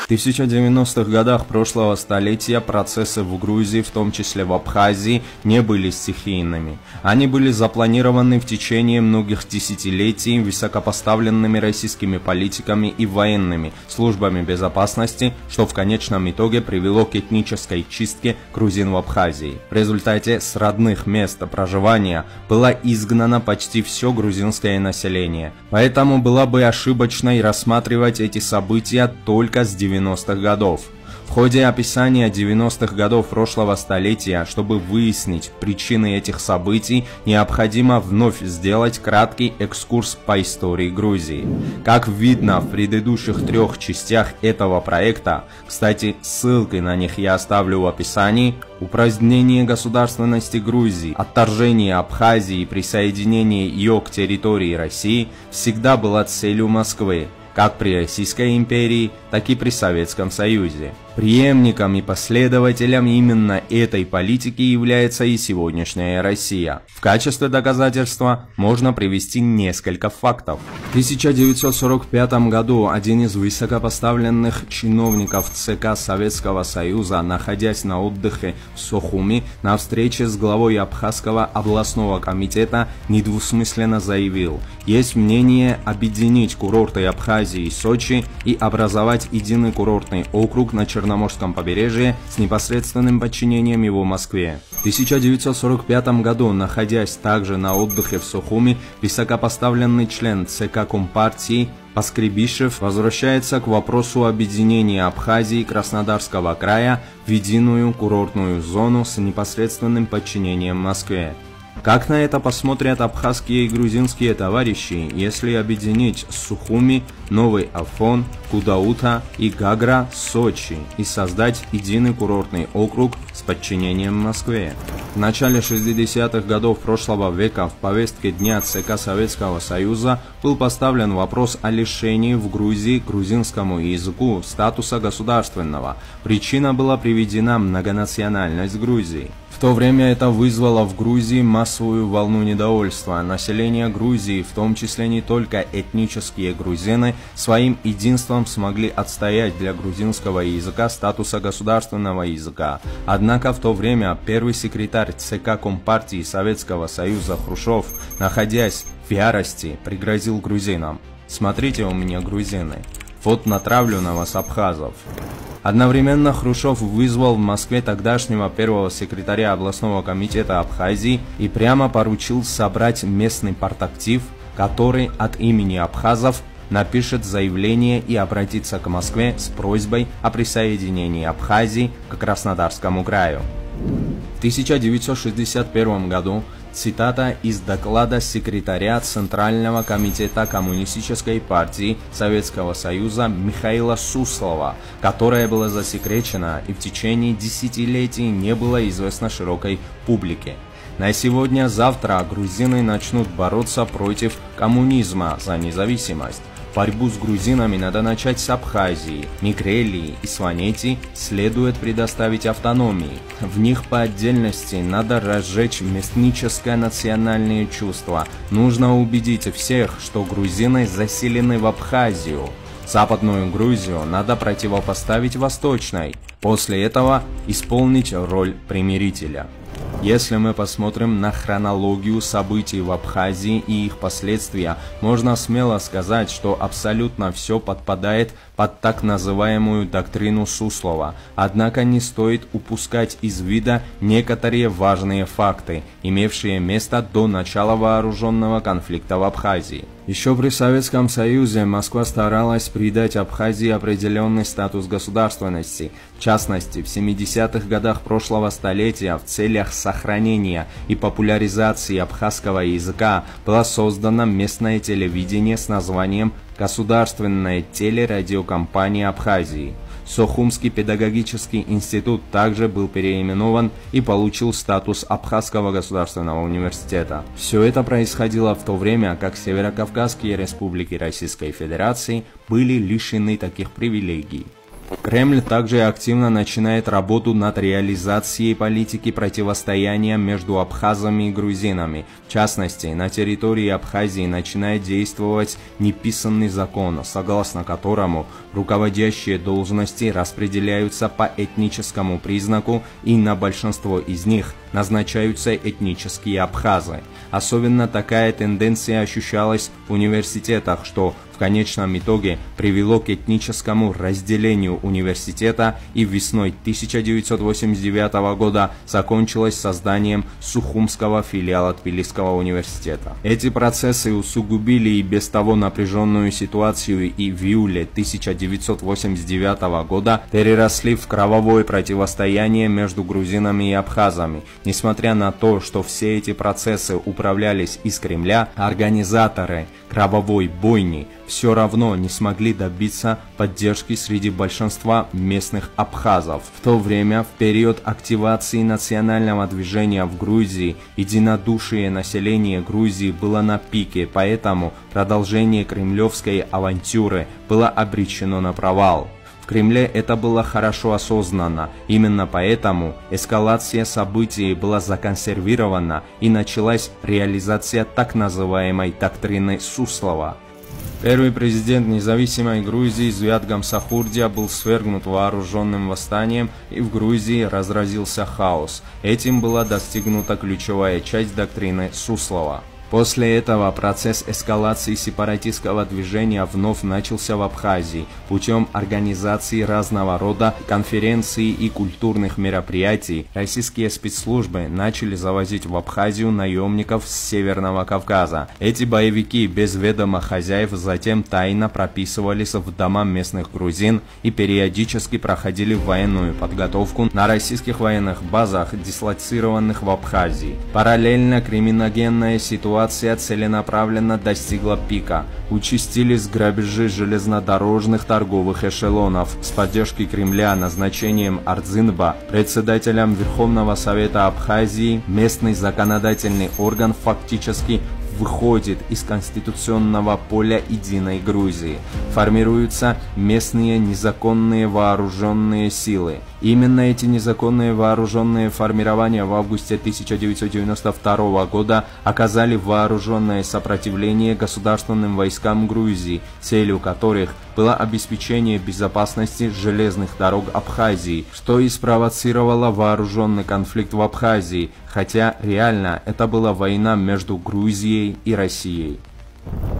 В 1090-х годах прошлого столетия процессы в Грузии, в том числе в Абхазии, не были стихийными. Они были запланированы в течение многих десятилетий высокопоставленными российскими политиками и военными службами безопасности, что в конечном итоге привело к этнической чистке грузин в Абхазии. В результате с родных мест проживания было изгнано почти все грузинское население. Поэтому было бы ошибочно рассматривать эти события только с 90-х годов. В ходе описания 90-х годов прошлого столетия, чтобы выяснить причины этих событий, необходимо вновь сделать краткий экскурс по истории Грузии. Как видно в предыдущих 3 частях этого проекта, кстати, ссылки на них я оставлю в описании, упразднение государственности Грузии, отторжение Абхазии и присоединение ее к территории России всегда была целью Москвы, как при Российской империи, так и при Советском Союзе. Преемником и последователем именно этой политики является и сегодняшняя Россия. В качестве доказательства можно привести несколько фактов. В 1945 году один из высокопоставленных чиновников ЦК Советского Союза, находясь на отдыхе в Сухуми, на встрече с главой Абхазского областного комитета, недвусмысленно заявил: есть мнение объединить курорты Абхазии и Сочи и образовать единый курортный округ на Черноморском побережье с непосредственным подчинением его Москве. В 1945 году, находясь также на отдыхе в Сухуми, высокопоставленный член ЦК Компартии Паскребишев возвращается к вопросу объединения Абхазии и Краснодарского края в единую курортную зону с непосредственным подчинением Москве. Как на это посмотрят абхазские и грузинские товарищи, если объединить Сухуми, Новый Афон, Кудаута и Гагра с Сочи и создать единый курортный округ с подчинением Москве? В начале 60-х годов прошлого века в повестке дня ЦК Советского Союза был поставлен вопрос о лишении в Грузии грузинскому языку статуса государственного. Причина была приведена многонациональность Грузии. В то время это вызвало в Грузии массовую волну недовольства. Население Грузии, в том числе не только этнические грузины, своим единством смогли отстоять для грузинского языка статуса государственного языка. Однако в то время первый секретарь ЦК Компартии Советского Союза Хрущев, находясь в ярости, пригрозил грузинам: «Смотрите у меня, грузины, вот натравлю на вас абхазов». Одновременно Хрущев вызвал в Москве тогдашнего первого секретаря областного комитета Абхазии и прямо поручил собрать местный партактив, который от имени абхазов напишет заявление и обратится к Москве с просьбой о присоединении Абхазии к Краснодарскому краю. В 1961 году, цитата из доклада секретаря Центрального комитета Коммунистической партии Советского Союза Михаила Суслова, которая была засекречена и в течение десятилетий не было известно широкой публике. На сегодня-завтра грузины начнут бороться против коммунизма за независимость. Борьбу с грузинами надо начать с Абхазии. Микрелии и Сванети следует предоставить автономии. В них по отдельности надо разжечь местническое национальное чувство. Нужно убедить всех, что грузины заселены в Абхазию. Западную Грузию надо противопоставить восточной. После этого исполнить роль примирителя. Если мы посмотрим на хронологию событий в Абхазии и их последствия, можно смело сказать, что абсолютно все подпадает под так называемую доктрину Суслова. Однако не стоит упускать из вида некоторые важные факты, имевшие место до начала вооруженного конфликта в Абхазии. Еще при Советском Союзе Москва старалась придать Абхазии определенный статус государственности. В частности, в 70-х годах прошлого столетия в целях сохранения и популяризации абхазского языка было создано местное телевидение с названием «Государственная телерадиокомпания Абхазии». Сухумский педагогический институт также был переименован и получил статус Абхазского государственного университета. Все это происходило в то время, как северокавказские республики Российской Федерации были лишены таких привилегий. Кремль также активно начинает работу над реализацией политики противостояния между абхазами и грузинами. В частности, на территории Абхазии начинает действовать неписанный закон, согласно которому руководящие должности распределяются по этническому признаку, и на большинство из них назначаются этнические абхазы. Особенно такая тенденция ощущалась в университетах, что в конечном итоге привело к этническому разделению университета, и весной 1989 года закончилось созданием Сухумского филиала Тбилисского университета. Эти процессы усугубили и без того напряженную ситуацию, и в июле 1989 года переросли в кровавое противостояние между грузинами и абхазами. Несмотря на то, что все эти процессы управлялись из Кремля, организаторы кровавой бойни все равно не смогли добиться поддержки среди большинства местных абхазов. В то время, в период активации национального движения в Грузии, единодушие населения Грузии было на пике, поэтому продолжение кремлевской авантюры было обречено на провал. В Кремле это было хорошо осознанно, именно поэтому эскалация событий была законсервирована и началась реализация так называемой доктрины Суслова. Первый президент независимой Грузии Зviad Gamsakhurdия был свергнут вооруженным восстанием, и в Грузии разразился хаос. Этим была достигнута ключевая часть доктрины Суслова. После этого процесс эскалации сепаратистского движения вновь начался в Абхазии путем организации разного рода конференций и культурных мероприятий. Российские спецслужбы начали завозить в Абхазию наемников с Северного Кавказа. Эти боевики без ведома хозяев затем тайно прописывались в дома местных грузин и периодически проходили военную подготовку на российских военных базах, дислоцированных в Абхазии. Параллельно криминогенная ситуация целенаправленно достигла пика. Участились грабежи железнодорожных торговых эшелонов. С поддержки Кремля назначением Ардзинба председателем Верховного Совета Абхазии местный законодательный орган фактически выходит из конституционного поля единой Грузии. Формируются местные незаконные вооруженные силы. Именно эти незаконные вооруженные формирования в августе 1992 года оказали вооруженное сопротивление государственным войскам Грузии, целью которых было обеспечение безопасности железных дорог Абхазии, что и спровоцировало вооруженный конфликт в Абхазии, хотя реально это была война между Грузией и Россией.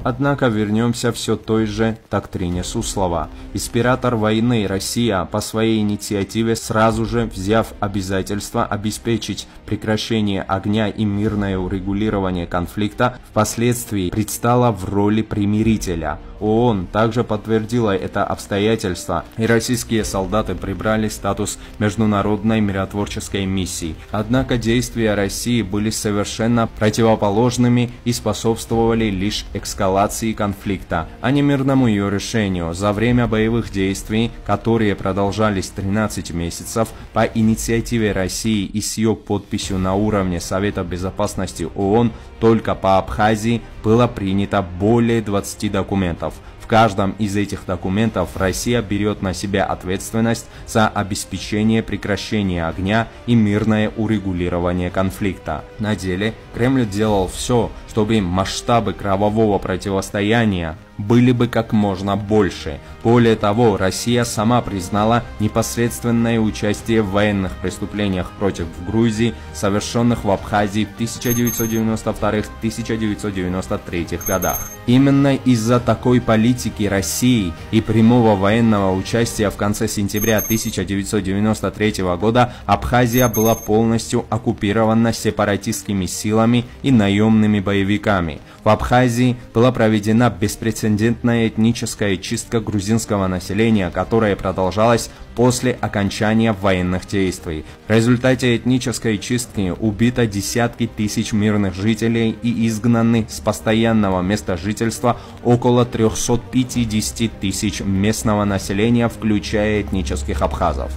Однако вернемся все той же доктрине Суслова. Инспиратор войны Россия по своей инициативе, сразу же взяв обязательство обеспечить прекращение огня и мирное урегулирование конфликта, впоследствии предстала в роли примирителя. ООН также подтвердила это обстоятельство, и российские солдаты прибрали статус международной миротворческой миссии. Однако действия России были совершенно противоположными и способствовали лишь эскалации конфликта, а не мирному ее решению. За время боевых действий, которые продолжались 13 месяцев, по инициативе России и с ее подписью на уровне Совета Безопасности ООН, только по Абхазии было принято более 20 документов. В каждом из этих документов Россия берет на себя ответственность за обеспечение прекращения огня и мирное урегулирование конфликта. На деле Кремль делал все, чтобы масштабы кровавого противостояния были бы как можно больше. Более того, Россия сама признала непосредственное участие в военных преступлениях против Грузии, совершенных в Абхазии в 1992-1993 годах. Именно из-за такой политики России и прямого военного участия в конце сентября 1993 года Абхазия была полностью оккупирована сепаратистскими силами и наемными боевиками. В Абхазии была проведена беспрецедентная этническая чистка грузинского населения, которая продолжалась после окончания военных действий. В результате этнической чистки убито десятки тысяч мирных жителей и изгнаны с постоянного места жительства около 350 тысяч местного населения, включая этнических абхазов.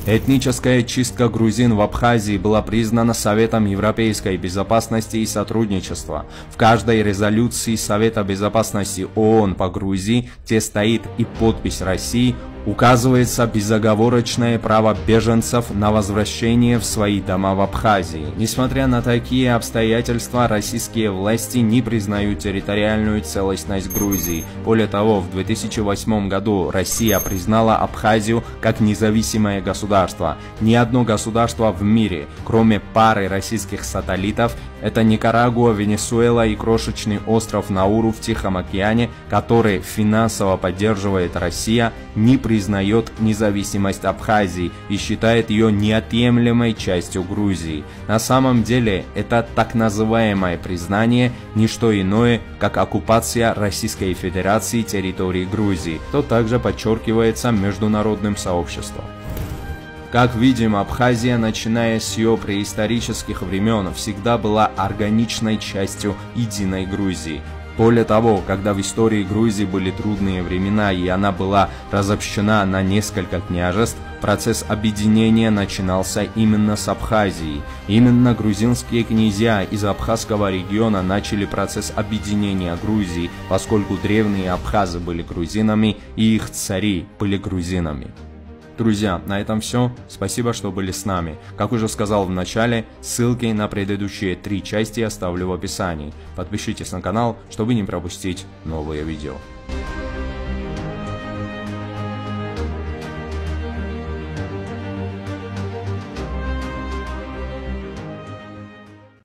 Этническая чистка грузин в Абхазии была признана Советом Европейской безопасности и сотрудничества. В каждой резолюции Совета безопасности ООН по Грузии, где стоит и подпись России, Указывается безоговорочное право беженцев на возвращение в свои дома в Абхазии. Несмотря на такие обстоятельства, российские власти не признают территориальную целостность Грузии. Более того, в 2008 году Россия признала Абхазию как независимое государство. Ни одно государство в мире, кроме пары российских сателлитов, это Никарагуа, Венесуэла и крошечный остров Науру в Тихом океане, который финансово поддерживает Россия, не признает независимость Абхазии и считает ее неотъемлемой частью Грузии. На самом деле, это так называемое признание не что иное, как оккупация Российской Федерации территории Грузии, что также подчеркивается международным сообществом. Как видим, Абхазия, начиная с ее преисторических времен, всегда была органичной частью единой Грузии. Более того, когда в истории Грузии были трудные времена и она была разобщена на несколько княжеств, процесс объединения начинался именно с Абхазии. Именно грузинские князья из абхазского региона начали процесс объединения Грузии, поскольку древние абхазы были грузинами и их цари были грузинами. Друзья, на этом все. Спасибо, что были с нами. Как уже сказал в начале, ссылки на предыдущие 3 части оставлю в описании. Подпишитесь на канал, чтобы не пропустить новые видео.